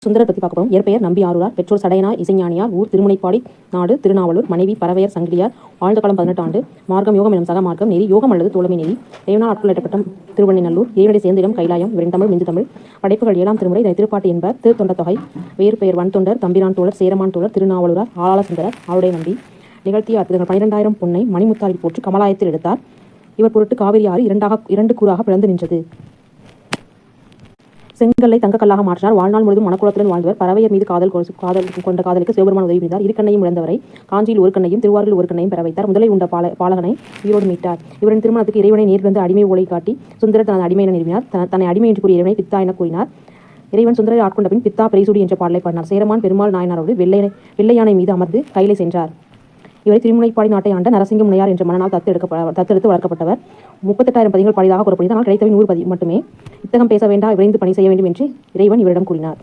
சுந்தரர் பற்றி பார்க்க போகிறோம். இயற்பெயர் நம்பி ஆரூரார். பெற்றோர் சடையனார் இசைஞானியார். ஊர் திருமுனைப்பாடி. நாடு திருநாவலூர். மனைவி பரவையர் சங்கிலியார். ஆழ்ந்த காலம் 18 ஆண்டு. மார்க்கம் யோகம் எனும் சக மார்க்கம். நெறி யோகம் அல்லது தோழமை நெறி. இறைவனால் ஆட்கொள்ளப்பட்ட திருவண்ணைநல்லூர். இறைவனை சேர்ந்த இடம் கைலாயம். இவரின் தமிழ் மிந்து தமிழ். படைப்புகள் 7ஆம் திருமுறை. இதனை திருப்பாட்டு என்பர். திருத்தொண்ட தொகை. வேறு பெயர் வன்தொண்டர். தம்பிரான் தோழர். சேரமான் தோழர். திருநாவலூரார். ஆளாள சுந்தரர். ஆளுடைய நம்பி. நிகழ்த்திய அற்புதங்கள் 12,000 பொன்னை மணிமுத்தாரில் போற்று கமலாயத்தில் எடுத்தார். இவர் பொருட்டு காவிரி ஆறு இரண்டு கூறாக பிளந்து நின்றது. செங்கல்லை தங்கக்கல்லாக மாற்றினார். வாழ்நாள் முழுவதும் மனக்குளத்துடன் வாழ்ந்தவர். பறவையர் மீது காதல் கொண்ட காதலுக்கு சிவபெருமான் உதவி புரிந்தார். இரு கண்ணையும் இழந்தவரை காஞ்சியில் ஒரு கண்ணையும் திருவாரூரில் ஒரு கண்ணையும் பெற வைத்தார். முதலை உண்ட பாலகனை உயிரோடு மீட்டார். இவரின் திருமணத்துக்கு இறைவனை நேரில் வந்து அடிமை ஓலை காட்டி சுந்தரர் தனது அடிமை என நிறுவினார். தன்னை அடிமை என்று கூறிய இறைவனை பித்தா என கூறினார். இறைவன் சுந்தரை ஆட்கொண்ட பின் பித்தா பிரைசூடி என்ற பாடலை பாடினார். சேரமான் பெருமாள் நாயனாரோடு வெள்ளை யானை மீது அமர்ந்து கையிலை சென்றார். இவரை திருமுனைப்பாடி நாட்டை ஆண்ட நரசிங்க முனையார் என்ற மன்னனால் தத்தெடுத்து வளர்க்கப்பட்டவர். 38,000 பதிகள் பாடியதாக கூறப்படுகிறது. ஆனால் கிடைத்தவை 100 மட்டுமே. இத்தகம் பேச வேண்டாம், விரைந்து பணி செய்ய வேண்டும் என்று இறைவன் இவரிடம் கூறினார்.